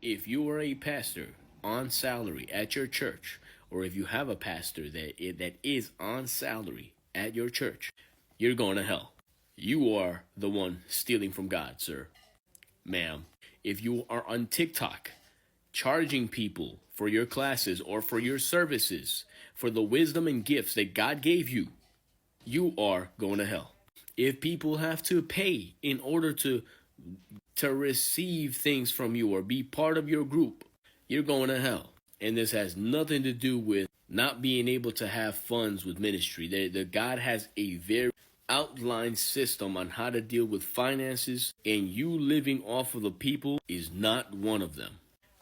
If you are a pastor on salary at your church, or if you have a pastor that is on salary at your church, you're going to hell. You are the one stealing from God, sir, ma'am. If you are on TikTok charging people for your classes or for your services, for the wisdom and gifts that God gave you, you are going to hell. If people have to pay in order to receive things from you or be part of your group, you're going to hell. And this has nothing to do with not being able to have funds with ministry. The God has a very outlined system on how to deal with finances, and you living off of the people is not one of them.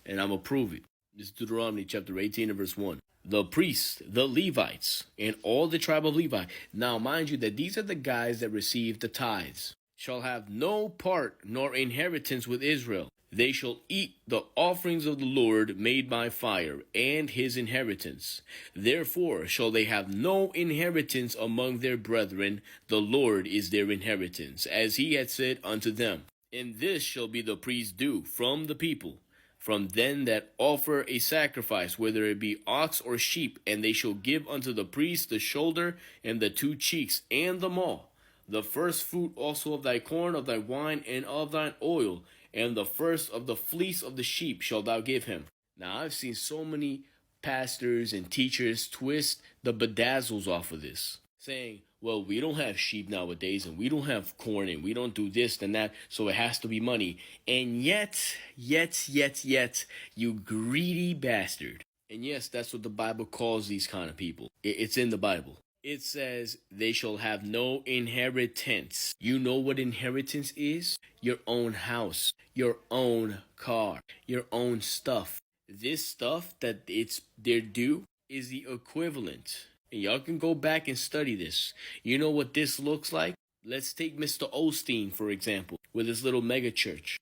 And I'm going to prove it. This is Deuteronomy chapter 18 and verse 1. The priests, the Levites, and all the tribe of Levi. Now, mind you that these are the guys that receive the tithes. Shall have no part nor inheritance with Israel. They shall eat the offerings of the Lord made by fire, and his inheritance. Therefore shall they have no inheritance among their brethren. The Lord is their inheritance, as he had said unto them. And this shall be the priest's due from the people, from them that offer a sacrifice, whether it be ox or sheep, and they shall give unto the priest the shoulder, and the 2 cheeks, and the maw. The first fruit also of thy corn, of thy wine, and of thine oil, and the first of the fleece of the sheep shalt thou give him. Now, I've seen so many pastors and teachers twist the bedazzles off of this, saying, well, we don't have sheep nowadays, and we don't have corn, and we don't do this and that, so it has to be money. And yet, you greedy bastard. And yes, that's what the Bible calls these kind of people. It's in the Bible. It says they shall have no inheritance. You know what inheritance is? Your own house, your own car, your own stuff. This stuff that it's their due is the equivalent. And y'all can go back and study this. You know what this looks like? Let's take Mr. Osteen, for example, with his little mega church.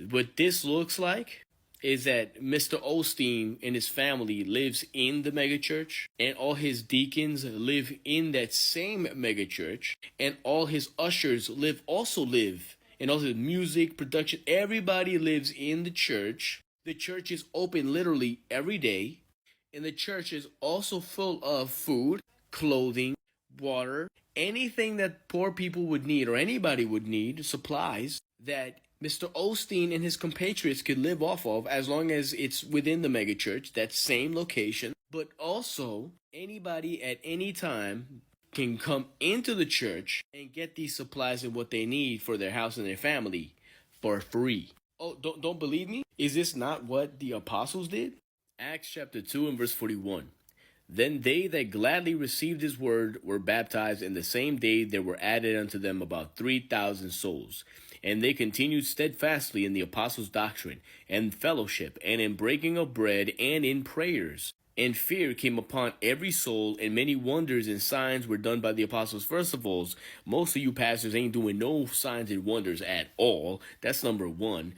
What this looks like is that Mr. Osteen and his family lives in the megachurch, and all his deacons live in that same megachurch, and all his ushers also live, and all his music production, everybody lives in the church. The church is open literally every day, and the church is also full of food, clothing, water, anything that poor people would need or anybody would need, supplies that Mr. Osteen and his compatriots could live off of as long as it's within the megachurch, that same location. But also, anybody at any time can come into the church and get these supplies and what they need for their house and their family for free. Oh, don't believe me? Is this not what the apostles did? Acts chapter 2 and verse 41. Then they that gladly received his word were baptized, and the same day there were added unto them about 3,000 souls. And they continued steadfastly in the apostles' doctrine, and fellowship, and in breaking of bread, and in prayers. And fear came upon every soul, and many wonders and signs were done by the apostles. First of all, most of you pastors ain't doing no signs and wonders at all. That's number one.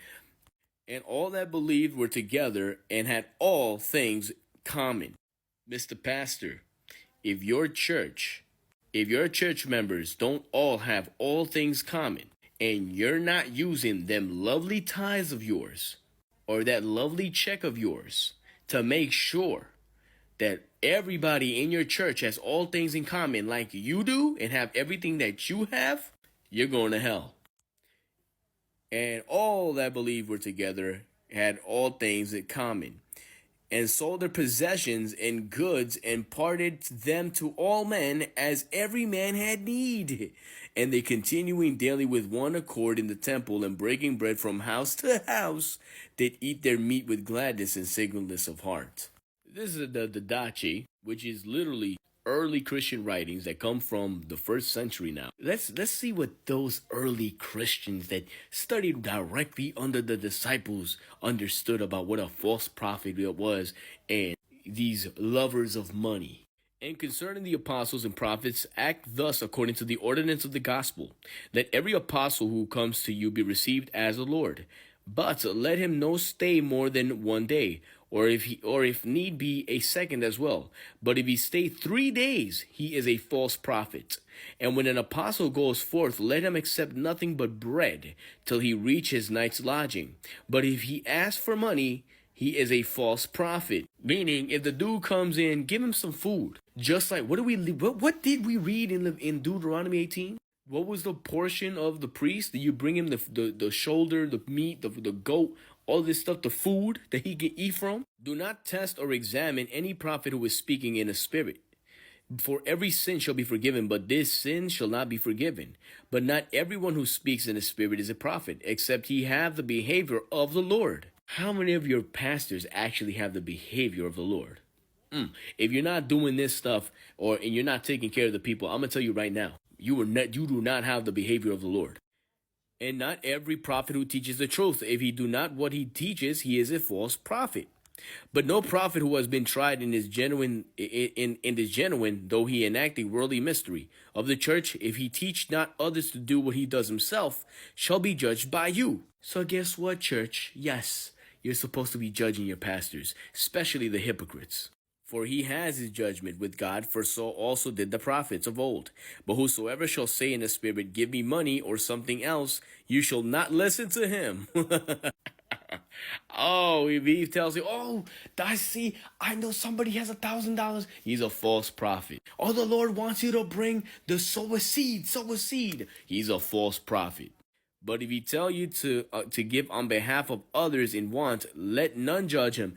And all that believed were together and had all things common. Mr. Pastor, if your church members don't all have all things common, and you're not using them lovely tithes of yours or that lovely check of yours to make sure that everybody in your church has all things in common like you do and have everything that you have, you're going to hell. And all that believed were together had all things in common, and sold their possessions and goods, and parted them to all men as every man had need. And they continuing daily with one accord in the temple, and breaking bread from house to house, did eat their meat with gladness and singleness of heart. This is the Didache, which is literally early Christian writings that come from the 1st century now. Let's see what those early Christians that studied directly under the disciples understood about what a false prophet was and these lovers of money. And concerning the apostles and prophets, act thus according to the ordinance of the gospel. Let every apostle who comes to you be received as the Lord. But let him no stay more than one day, or if need be, a second as well. But if he stay 3 days, he is a false prophet. And when an apostle goes forth, let him accept nothing but bread till he reach his night's lodging. But if he asks for money, he is a false prophet. Meaning, if the dude comes in, give him some food. Just like, what did we read in Deuteronomy 18? What was the portion of the priest? That you bring him the shoulder, the meat, the goat, all this stuff, the food that he can eat from? Do not test or examine any prophet who is speaking in a spirit. For every sin shall be forgiven, but this sin shall not be forgiven. But not everyone who speaks in the spirit is a prophet, except he have the behavior of the Lord. How many of your pastors actually have the behavior of the Lord? If you're not doing this stuff, and you're not taking care of the people, I'm gonna tell you right now, you do not have the behavior of the Lord. And not every prophet who teaches the truth. If he do not what he teaches, he is a false prophet. But no prophet who has been tried in this genuine, though he enact a worldly mystery of the church, if he teach not others to do what he does himself, shall be judged by you. So guess what, church? Yes, you're supposed to be judging your pastors, especially the hypocrites. For he has his judgment with God, for so also did the prophets of old. But whosoever shall say in the spirit, give me money or something else, you shall not listen to him. Oh, if he tells you, I know somebody has $1,000. He's a false prophet. Oh, the Lord wants you to bring sow a seed. He's a false prophet. But if he tell you to give on behalf of others in want, let none judge him.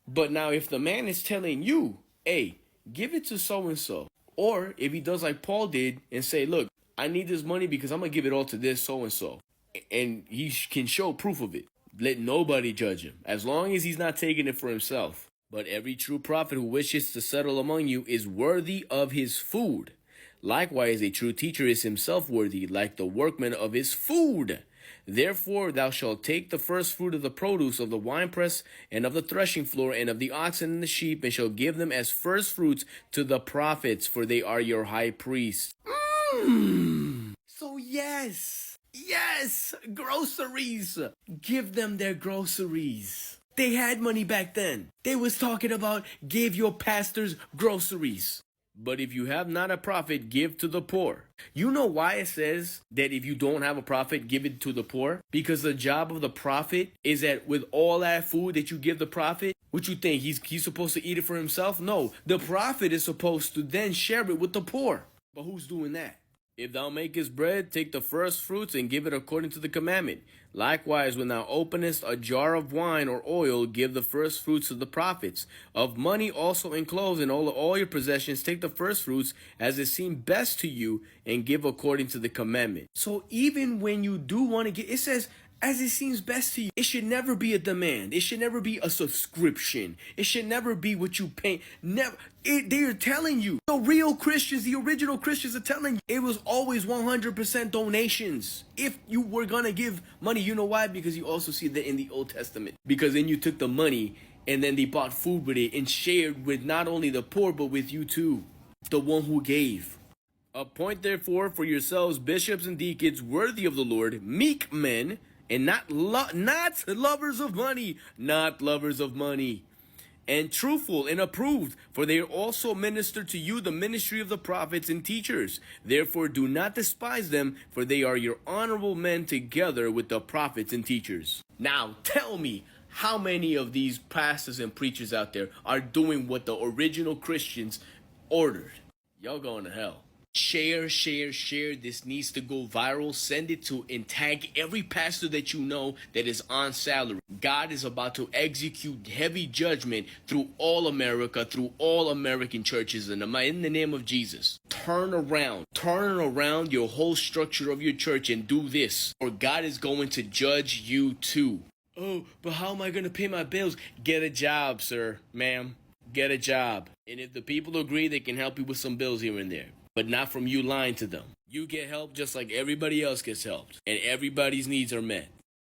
But now if the man is telling you, hey, give it to so-and-so, or if he does like Paul did and say, look, I need this money because I'm going to give it all to this so-and-so, and he can show proof of it, let nobody judge him, as long as he's not taking it for himself. But every true prophet who wishes to settle among you is worthy of his food. Likewise, a true teacher is himself worthy, like the workman of his food. Therefore thou shalt take the first fruit of the produce of the winepress and of the threshing floor and of the oxen and the sheep, and shall give them as first fruits to the prophets, for they are your high priests. So yes, groceries. Give them their groceries. They had money back then. They was talking about give your pastors groceries. But if you have not a prophet, give to the poor. You know why it says that if you don't have a prophet, give it to the poor? Because the job of the prophet is that with all that food that you give the prophet, what you think, he's supposed to eat it for himself? No, the prophet is supposed to then share it with the poor. But who's doing that? If thou makest bread, take the first fruits and give it according to the commandment. Likewise, when thou openest a jar of wine or oil, give the first fruits to the prophets. Of money also and clothes and all your possessions, take the first fruits as it seemed best to you, and give according to the commandment. So even when you do want to get, it says, as it seems best to you. It should never be a demand. It should never be a subscription. It should never be what you pay. They are telling you. The real Christians, the original Christians are telling you. It was always 100% donations. If you were going to give money, you know why? Because you also see that in the Old Testament. Because then you took the money and then they bought food with it and shared with not only the poor, but with you too. The one who gave. Appoint therefore for yourselves bishops and deacons worthy of the Lord, meek men, and not lovers of money, and truthful and approved, for they also minister to you the ministry of the prophets and teachers. Therefore do not despise them, for they are your honorable men together with the prophets and teachers. Now tell me, how many of these pastors and preachers out there are doing what the original Christians ordered? Y'all going to hell. Share. This needs to go viral. Send it to and tag every pastor that you know that is on salary. God is about to execute heavy judgment through all America, through all American churches in the name of Jesus. Turn around your whole structure of your church and do this, or God is going to judge you too. Oh, but how am I going to pay my bills? Get a job, sir, ma'am. Get a job. And if the people agree, they can help you with some bills here and there. But not from you lying to them. You get help just like everybody else gets helped. And everybody's needs are met.